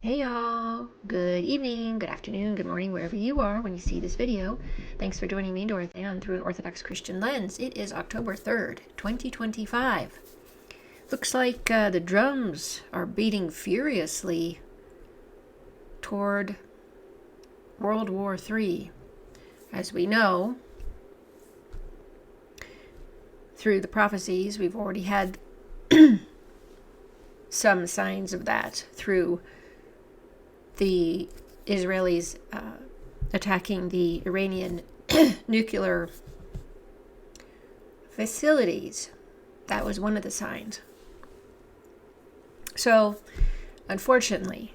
Hey y'all, good evening, good afternoon, good morning, wherever you are when you see this video. Thanks for joining me, Dorothea, through an Orthodox Christian lens. It is October 3rd, 2025. Looks like the drums are beating furiously toward World War III. As we know, through the prophecies, we've already had some signs of that through the Israelis attacking the Iranian nuclear facilities. That was one of the signs. So, unfortunately,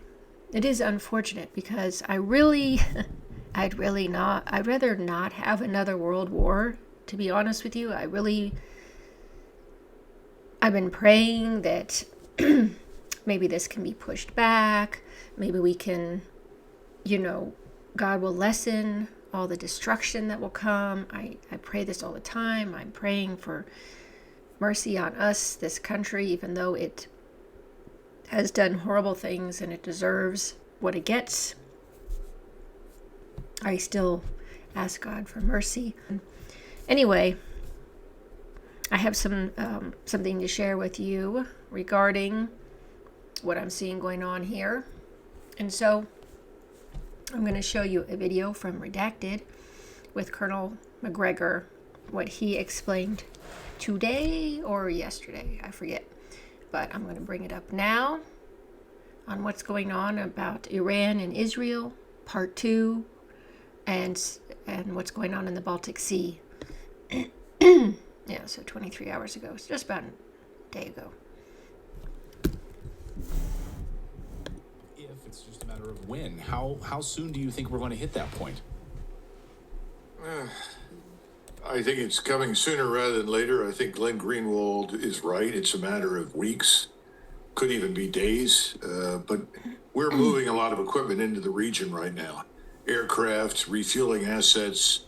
it is unfortunate because I'd rather not have another world war, to be honest with you. I've been praying that maybe this can be pushed back. Maybe we can, God will lessen all the destruction that will come. I pray this all the time. I'm praying for mercy on us, this country, even though it has done horrible things and it deserves what it gets. I still ask God for mercy. Anyway, I have something to share with you regarding what I'm seeing going on here. And so I'm going to show you a video from Redacted with Colonel McGregor, what he explained today or yesterday, I forget. But I'm going to bring it up now on what's going on about Iran and Israel, part 2, and what's going on in the Baltic Sea. Yeah, so 23 hours ago. It's just about a day ago. If it's just a matter of when, how soon do you think we're going to hit that point? I think it's coming sooner rather than later. I think Glenn Greenwald is right. It's a matter of weeks, could even be days. But we're moving a lot of equipment into the region right now. Aircraft, refueling assets,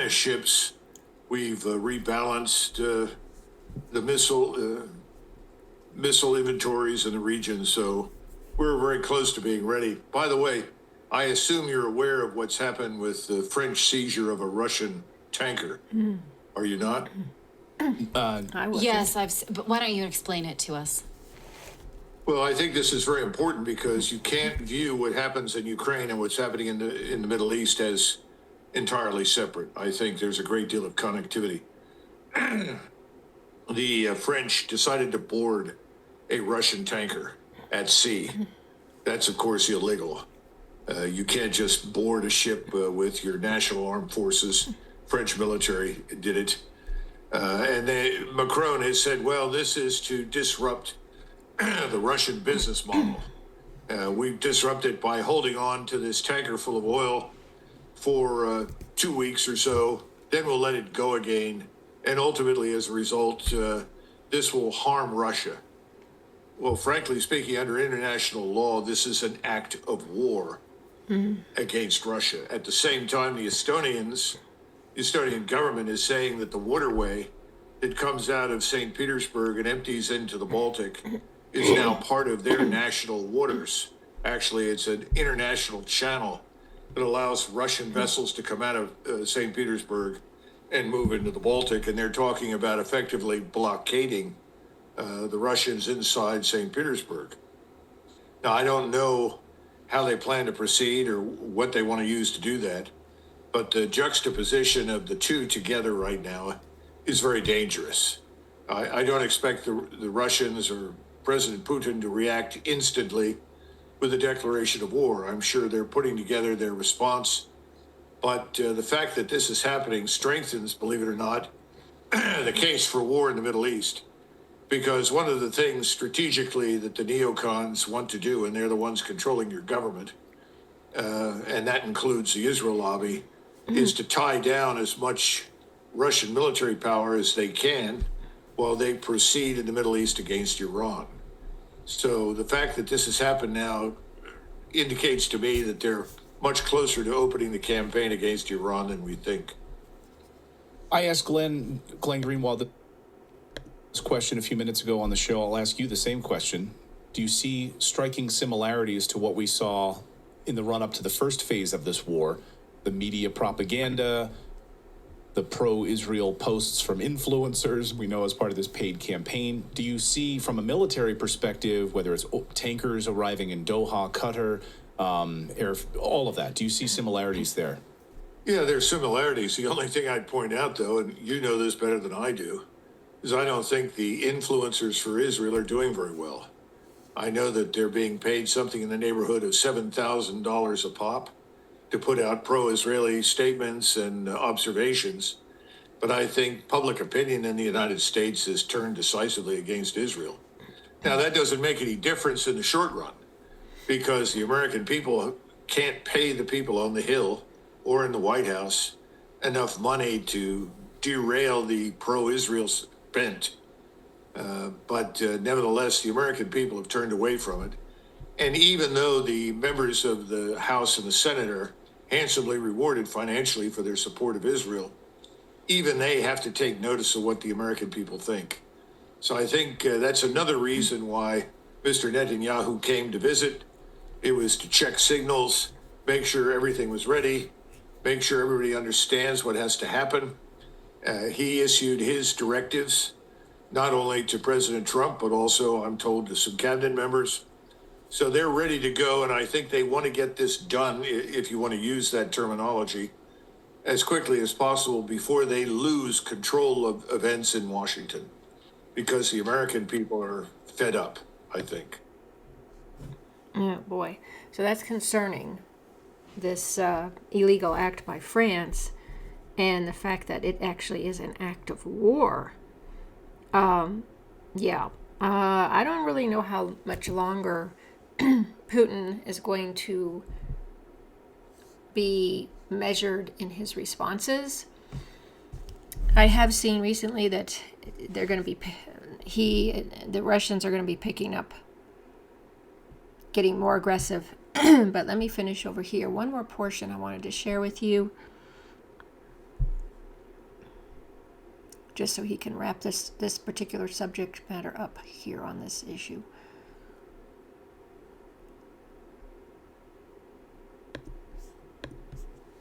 ships. We've rebalanced the missile inventories in the region, so we're very close to being ready. By the way, I assume you're aware of what's happened with the French seizure of a Russian tanker. Are you not? I wasn't. Yes, but why don't you explain it to us? Well, I think this is very important because you can't view what happens in Ukraine and what's happening in the Middle East as entirely separate. I think there's a great deal of connectivity. The French decided to board a Russian tanker at sea. That's, of course, illegal. You can't just board a ship with your national armed forces. French military did it. And Macron has said, well, this is to disrupt the Russian business model. We've disrupted by holding on to this tanker full of oil for 2 weeks or so. Then we'll let it go again. And ultimately, as a result, this will harm Russia. Well, frankly speaking, under international law, this is an act of war against Russia. At the same time, the Estonian government is saying that the waterway that comes out of St. Petersburg and empties into the Baltic is now part of their national waters. Actually, it's an international channel that allows Russian vessels to come out of St. Petersburg and move into the Baltic. And they're talking about effectively blockading the Russians inside St. Petersburg. Now, I don't know how they plan to proceed or what they want to use to do that, but the juxtaposition of the two together right now is very dangerous. I don't expect the Russians or President Putin to react instantly with a declaration of war. I'm sure they're putting together their response, but the fact that this is happening strengthens, believe it or not, the case for war in the Middle East. Because one of the things strategically that the neocons want to do, and they're the ones controlling your government, and that includes the Israel lobby, is to tie down as much Russian military power as they can while they proceed in the Middle East against Iran. So the fact that this has happened now indicates to me that they're much closer to opening the campaign against Iran than we think. I asked Glenn Greenwald this question a few minutes ago on the show. I'll ask you the same question. do you see striking similarities to what we saw in the run-up to the first phase of this war? The media propaganda, the pro-Israel posts from influencers, we know as part of this paid campaign. Do you see, from a military perspective, whether it's tankers arriving in Doha, Qatar, all of that, do you see similarities there? Yeah, there's similarities. The only thing I'd point out, though, and you know this better than I do, is I don't think the influencers for Israel are doing very well. I know that they're being paid something in the neighborhood of $7,000 a pop to put out pro-Israeli statements and observations. But I think public opinion in the United States has turned decisively against Israel. Now, that doesn't make any difference in the short run, because the American people can't pay the people on the Hill or in the White House enough money to derail the pro-Israel bent. But nevertheless, the American people have turned away from it. And even though the members of the House and the Senate are handsomely rewarded financially for their support of Israel, even they have to take notice of what the American people think. So I think that's another reason why Mr. Netanyahu came to visit. It was to check signals, make sure everything was ready, make sure everybody understands what has to happen. He issued his directives, not only to President Trump, but also, I'm told, to some cabinet members. So they're ready to go, and I think they want to get this done, if you want to use that terminology, as quickly as possible before they lose control of events in Washington, because the American people are fed up, I think. Oh, boy. So that's concerning, this illegal act by France and the fact that it actually is an act of war. I don't really know how much longer Putin is going to be measured in his responses. I have seen recently that they're going to be, the Russians are going to be picking up, getting more aggressive. But let me finish over here. One more portion I wanted to share with you, just so he can wrap this particular subject matter up here on this issue.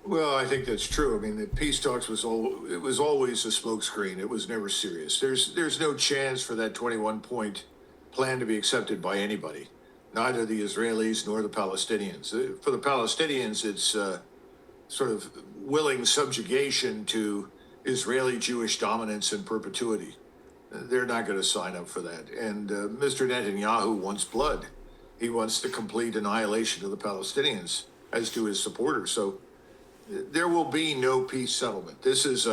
Well, I think that's true. I mean, the peace talks was always a smokescreen. It was never serious. There's no chance for that 21-point plan to be accepted by anybody, neither the Israelis nor the Palestinians. For the Palestinians, it's sort of willing subjugation to Israeli Jewish dominance in perpetuity. They're not going to sign up for that. And Mr. Netanyahu wants blood. He wants the complete annihilation of the Palestinians, as do his supporters. So there will be no peace settlement. This is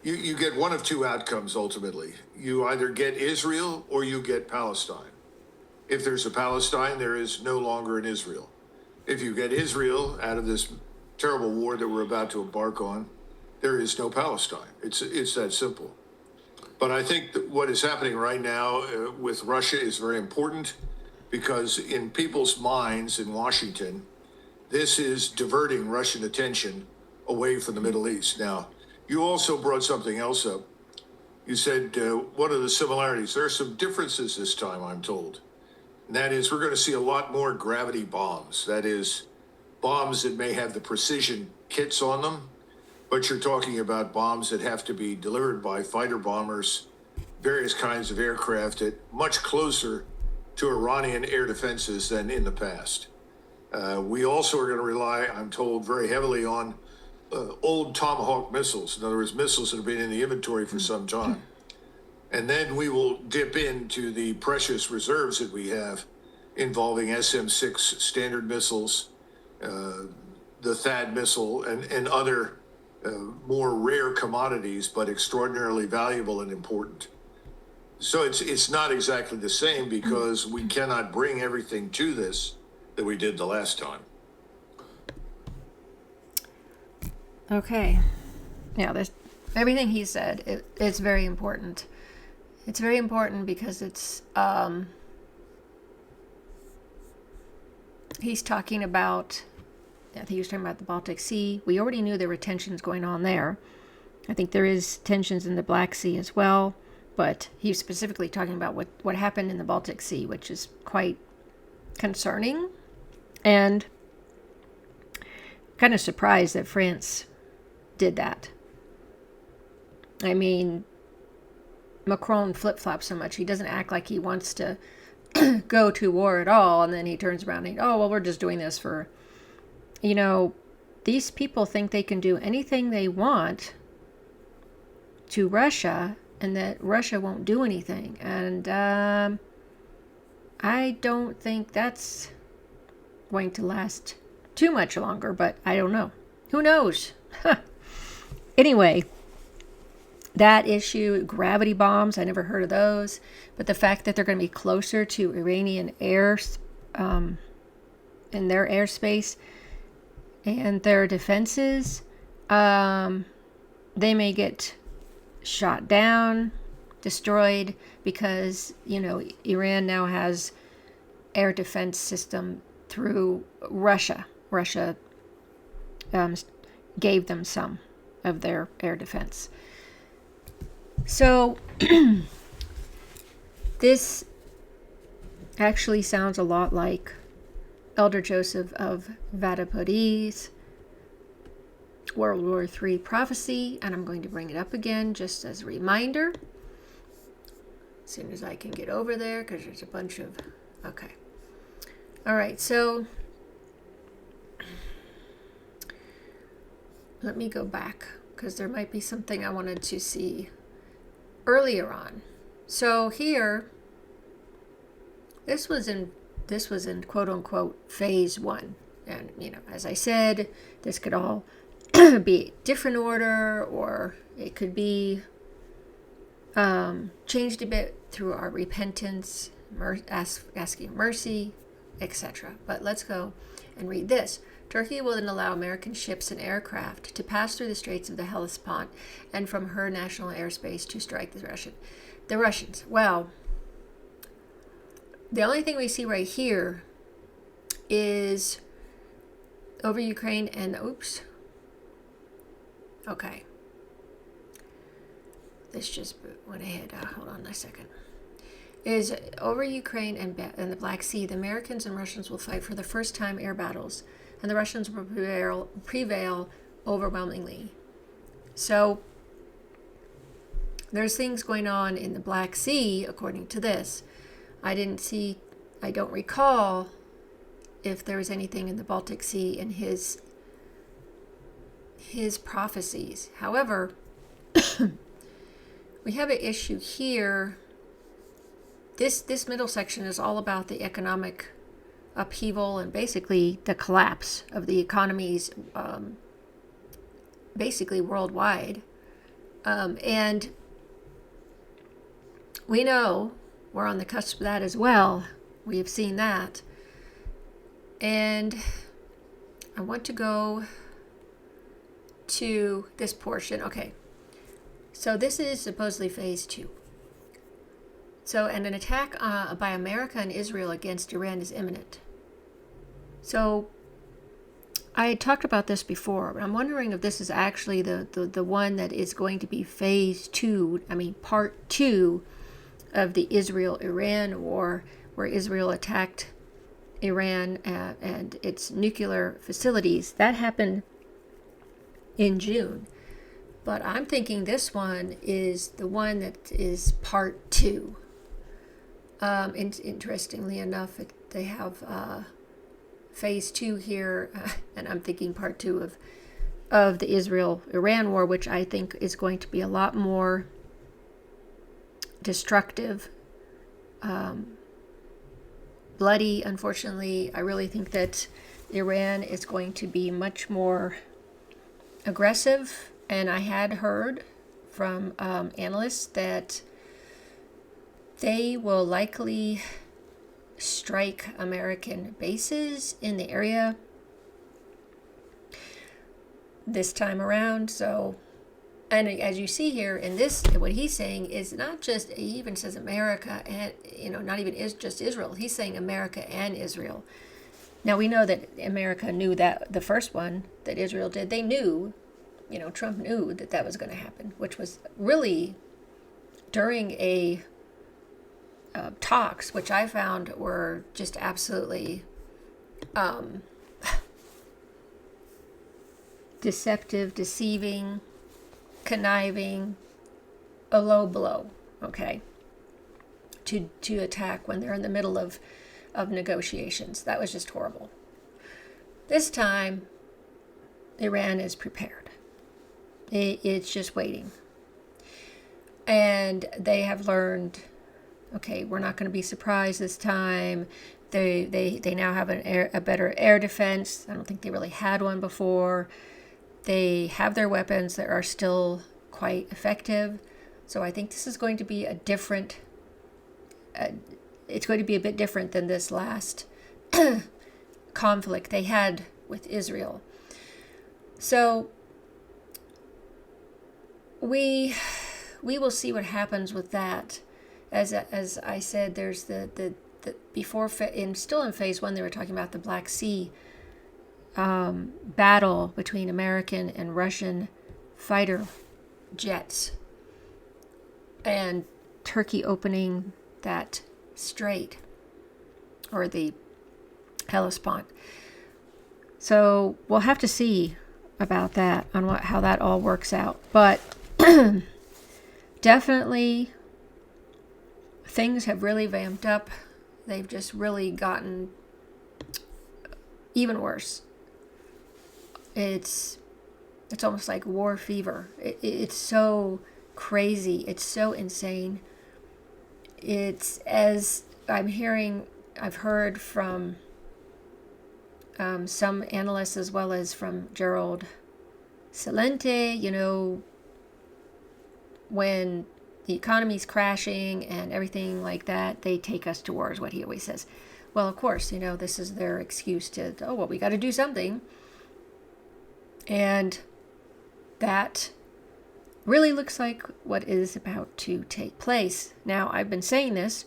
you get one of two outcomes ultimately. You either get Israel or you get Palestine. If there's a Palestine, there is no longer an Israel. If you get Israel out of this terrible war that we're about to embark on, there is no Palestine. It's that simple. But I think that what is happening right now with Russia is very important, because in people's minds in Washington, this is diverting Russian attention away from the Middle East. Now, you also brought something else up. You said, what are the similarities? There are some differences this time, I'm told. And that is, we're going to see a lot more gravity bombs. That is, bombs that may have the precision kits on them, but you're talking about bombs that have to be delivered by fighter bombers, various kinds of aircraft, at much closer to Iranian air defenses than in the past. We also are going to rely, I'm told, very heavily on old Tomahawk missiles. In other words, missiles that have been in the inventory for some time. And then we will dip into the precious reserves that we have involving SM-6 Standard missiles, the THAAD missile, and other more rare commodities, but extraordinarily valuable and important. So it's not exactly the same, because we cannot bring everything to this that we did the last time. Okay. Yeah, everything he said, it's very important. It's very important because it's, he's talking about, I think he was talking about the Baltic Sea. We already knew there were tensions going on there. I think there is tensions in the Black Sea as well. but he's specifically talking about what happened in the Baltic Sea, which is quite concerning, and kind of surprised that France did that. I mean, Macron flip-flops so much. He doesn't act like he wants to go to war at all, and then he turns around and, oh, well, we're just doing this for, these people think they can do anything they want to Russia, and that Russia won't do anything. And I don't think that's going to last too much longer, but I don't know. Who knows? Anyway, that issue, gravity bombs, I never heard of those. But the fact that they're going to be closer to Iranian air, in their airspace and their defenses, they may get shot down, destroyed, because, Iran now has air defense system through Russia. Russia gave them some of their air defense. So this actually sounds a lot like Elder Joseph of WWIII's World War III prophecy, and I'm going to bring it up again just as a reminder as soon as I can get over there, because there's a bunch of... Okay. All right, so let me go back, because there might be something I wanted to see earlier on. So here, this was in quote unquote phase 1, and as I said, this could all be different order, or it could be changed a bit through our repentance, asking mercy, etc. But let's go and read this. Turkey will then allow American ships and aircraft to pass through the Straits of the Hellespont and from her national airspace to strike the Russians. Well, the only thing we see right here is over Ukraine and... Oops. Okay. This just went ahead. Hold on a second. Is over Ukraine and the Black Sea, the Americans and Russians will fight for the first time air battles, and the Russians will prevail overwhelmingly. So there's things going on in the Black Sea, according to this. I don't recall if there was anything in the Baltic Sea in his prophecies. However, we have an issue here. This middle section is all about the economic upheaval and basically the collapse of the economies, basically worldwide. And we know we're on the cusp of that as well. We have seen that. And I want to go to this portion. Okay. So this is supposedly phase 2. So, and an attack by America and Israel against Iran is imminent. So, I had talked about this before, but I'm wondering if this is actually the one that is going to be phase 2, part 2 of the Israel-Iran war, where Israel attacked Iran and its nuclear facilities. That happened in June. But I'm thinking this one is the one that is part 2. Interestingly enough, they have phase 2 here, and I'm thinking part 2 of the Israel-Iran war, which I think is going to be a lot more destructive, bloody. Unfortunately, I really think that Iran is going to be much more aggressive, and I had heard from analysts that they will likely strike American bases in the area this time around. So, and as you see here in this, what he's saying is not just, he even says America and, not even just Israel. He's saying America and Israel. Now, we know that America knew that the first one that Israel did, they knew, Trump knew that was going to happen, which was really during a talks, which I found were just absolutely deceptive, deceiving, conniving, a low blow, okay, to attack when they're in the middle of negotiations. That was just horrible. This time, Iran is prepared. It's just waiting. And they have learned, okay, we're not going to be surprised this time. They now have a better air defense. I don't think they really had one before. They have their weapons that are still quite effective. So I think this is going to be a different, it's going to be a bit different than this last conflict they had with Israel. So we will see what happens with that. As I said, there's the before still in phase 1 they were talking about the Black Sea battle between American and Russian fighter jets, and Turkey opening that strait, or the Hellespont. So we'll have to see about that, on how that all works out. But definitely things have really vamped up. They've just really gotten even worse. It's almost like war fever. It's so crazy. It's so insane. It's, as I've heard from some analysts, as well as from Gerald Celente, when the economy's crashing and everything like that, they take us to war, is what he always says. Well, of course, this is their excuse to, we got to do something. And that really looks like what is about to take place. Now, I've been saying this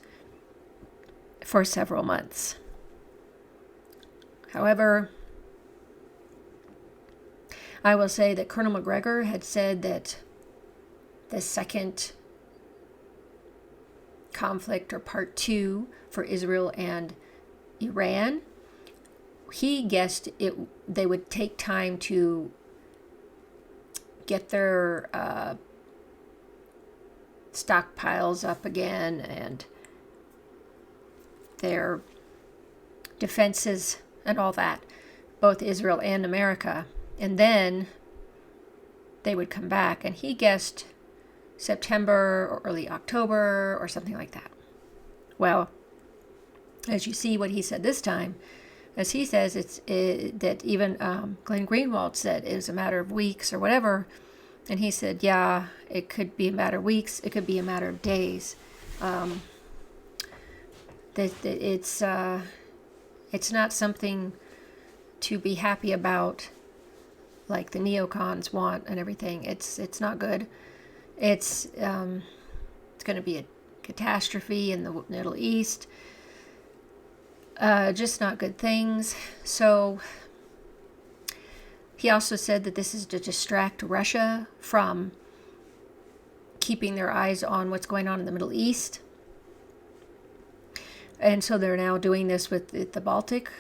for several months. However, I will say that Colonel McGregor had said that the second conflict, or part 2, for Israel and Iran, he guessed they would take time to get their stockpiles up again and their defenses and all that, both Israel and America, and then they would come back. And he guessed September or early October or something like that. Well, as you see what he said this time, as he says, that even Glenn Greenwald said it was a matter of weeks or whatever. And he said, yeah, it could be a matter of weeks. It could be a matter of days. It's not something to be happy about, like the neocons want and everything. It's not good. It's going to be a catastrophe in the Middle East. Just not good things. So he also said that this is to distract Russia from keeping their eyes on what's going on in the Middle East. And so they're now doing this with the Baltic,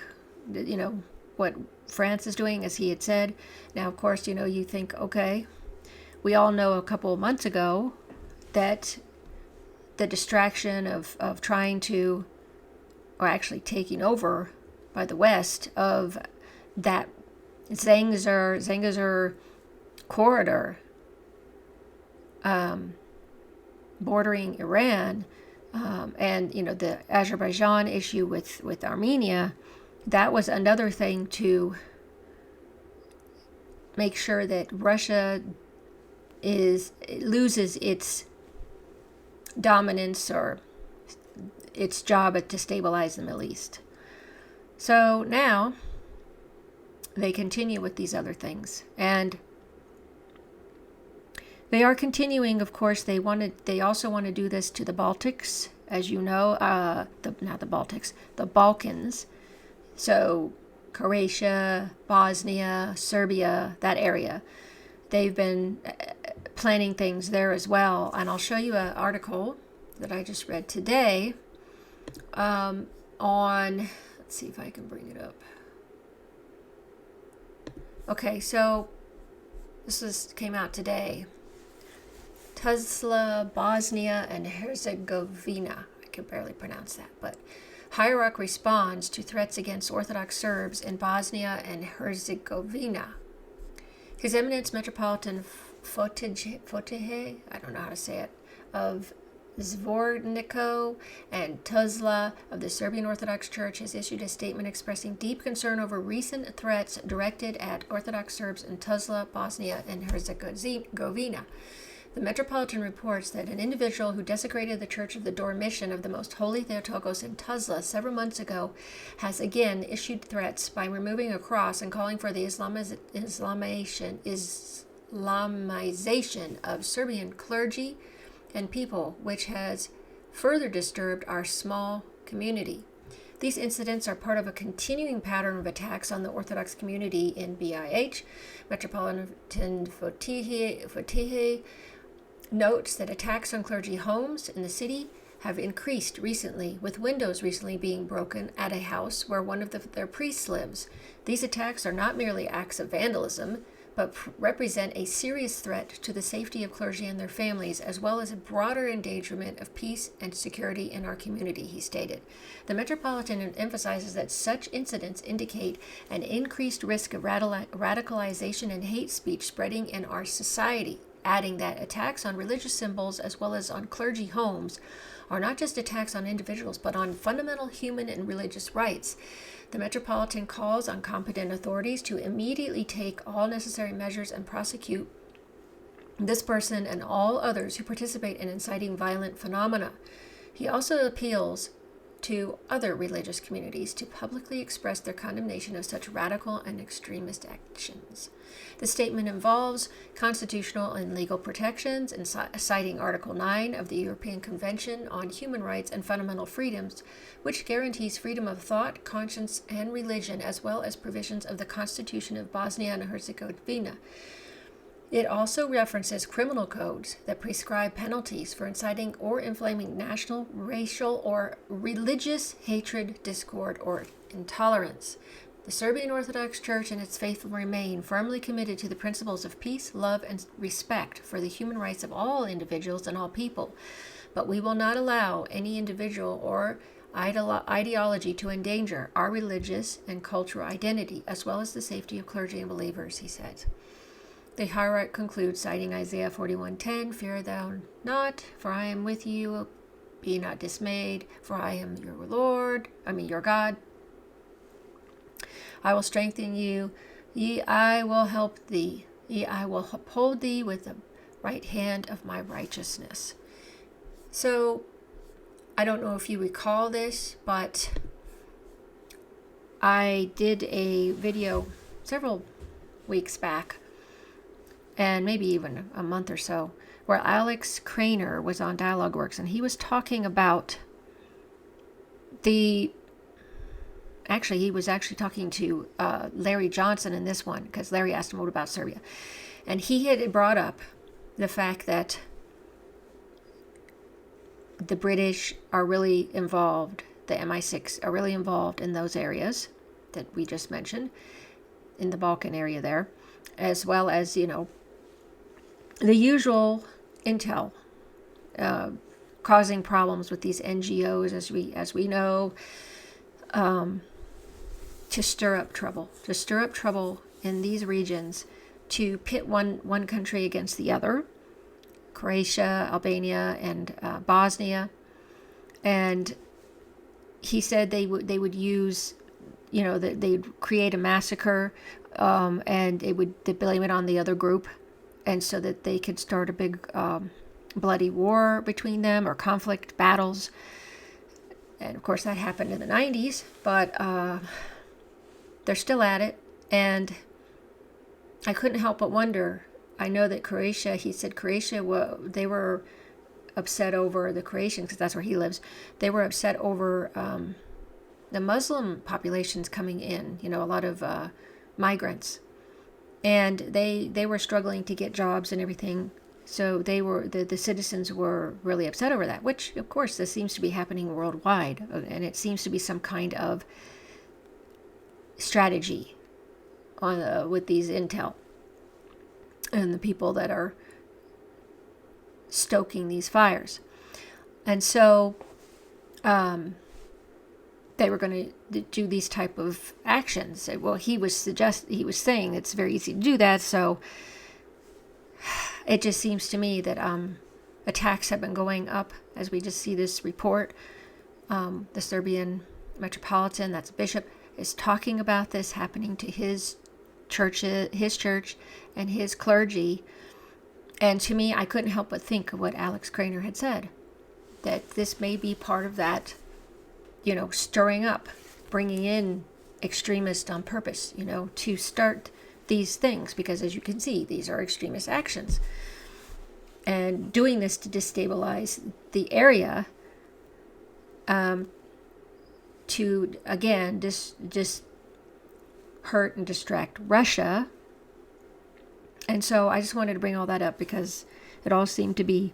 what France is doing, as he had said. Now, of course, you think, okay, we all know a couple of months ago that the distraction of trying to, or actually taking over by the West, of that Zangezur corridor bordering Iran, and the Azerbaijan issue with Armenia, that was another thing to make sure that Russia loses its dominance or its job to stabilize the Middle East. So now they continue with these other things, and they are continuing. Of course, they also want to do this to the Baltics, as you know, the Balkans. So Croatia, Bosnia, Serbia, that area. They've been planning things there as well. And I'll show you an article that I just read today on, let's see if I can bring it up. Okay, so came out today. Tuzla, Bosnia, and Herzegovina. I can barely pronounce that, but Hierarch responds to threats against Orthodox Serbs in Bosnia and Herzegovina. His Eminence Metropolitan Fotihe, I don't know how to say it, of Zvorniko and Tuzla of the Serbian Orthodox Church has issued a statement expressing deep concern over recent threats directed at Orthodox Serbs in Tuzla, Bosnia, and Herzegovina. The Metropolitan reports that an individual who desecrated the Church of the Dormition of the Most Holy Theotokos in Tuzla several months ago has again issued threats by removing a cross and calling for the Islamization of Serbian clergy and people, which has further disturbed our small community. These incidents are part of a continuing pattern of attacks on the Orthodox community in BiH. Metropolitan Fotihe notes that attacks on clergy homes in the city have increased recently, with windows recently being broken at a house where one of their priests lives. These attacks are not merely acts of vandalism, but represent a serious threat to the safety of clergy and their families, as well as a broader endangerment of peace and security in our community, he stated. The Metropolitan emphasizes that such incidents indicate an increased risk of radicalization and hate speech spreading in our society, adding that attacks on religious symbols as well as on clergy homes are not just attacks on individuals, but on fundamental human and religious rights. The Metropolitan calls on competent authorities to immediately take all necessary measures and prosecute this person and all others who participate in inciting violent phenomena. He also appeals to other religious communities to publicly express their condemnation of such radical and extremist actions. The statement involves constitutional and legal protections, and citing Article 9 of the European Convention on Human Rights and Fundamental Freedoms, which guarantees freedom of thought, conscience, and religion, as well as provisions of the Constitution of Bosnia and Herzegovina. It also references criminal codes that prescribe penalties for inciting or inflaming national, racial, or religious hatred, discord, or intolerance. The Serbian Orthodox Church and its faithful remain firmly committed to the principles of peace, love, and respect for the human rights of all individuals and all people. But we will not allow any individual or ideology to endanger our religious and cultural identity, as well as the safety of clergy and believers, he said. The hierarch concludes, citing Isaiah 41:10, "Fear thou not, for I am with you. Be not dismayed, for I am your God. I will strengthen you. I will help thee. I will uphold thee with the right hand of my righteousness." So, I don't know if you recall this, but I did a video several weeks back, and maybe even a month or so, where Alex Craner was on DialogueWorks, and he was talking about he was actually talking to Larry Johnson in this one, because Larry asked him what about Serbia. And he had brought up the fact that the British are really involved, the MI6 are really involved in those areas that we just mentioned, in the Balkan area there, as well as, the usual intel causing problems with these NGOs, as we know, to stir up trouble in these regions, to pit one country against the other, Croatia, Albania, and Bosnia. And he said they would use, they'd create a massacre, and they'd blame it on the other group, and so that they could start a big bloody war between them, or conflict, battles. And of course that happened in the 90s, but they're still at it. And I couldn't help but wonder, I know that Croatia, he said they were upset over the Croatians, because that's where he lives. They were upset over the Muslim populations coming in, a lot of migrants. And they were struggling to get jobs and everything So they were the citizens were really upset over that, which of course this seems to be happening worldwide, and it seems to be some kind of strategy on with these intel and the people that are stoking these fires. And so they were going to do these type of actions. Well, he was saying it's very easy to do that. So it just seems to me that attacks have been going up, as we just see this report. The Serbian Metropolitan, that's Bishop, is talking about this happening to his church and his clergy. And to me, I couldn't help but think of what Alex Craner had said, that this may be part of that, stirring up, bringing in extremists on purpose, to start these things, because as you can see, these are extremist actions. And doing this to destabilize the area, to, again, just hurt and distract Russia. And so I just wanted to bring all that up because it all seemed to be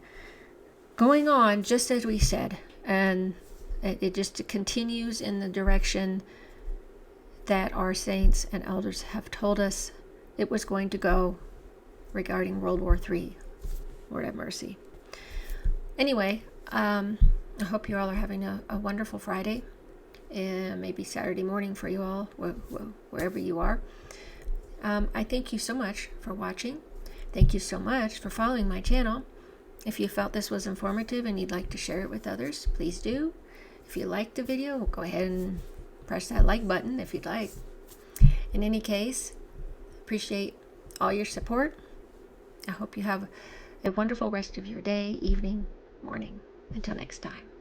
going on just as we said. And it just continues in the direction that our saints and elders have told us it was going to go regarding World War III. Lord have mercy. Anyway, I hope you all are having a wonderful Friday. Maybe Saturday morning for you all, wherever you are. I thank you so much for watching. Thank you so much for following my channel. If you felt this was informative and you'd like to share it with others, please do. If you liked the video, go ahead and press that like button if you'd like. In any case, appreciate all your support. I hope you have a wonderful rest of your day, evening, morning. Until next time.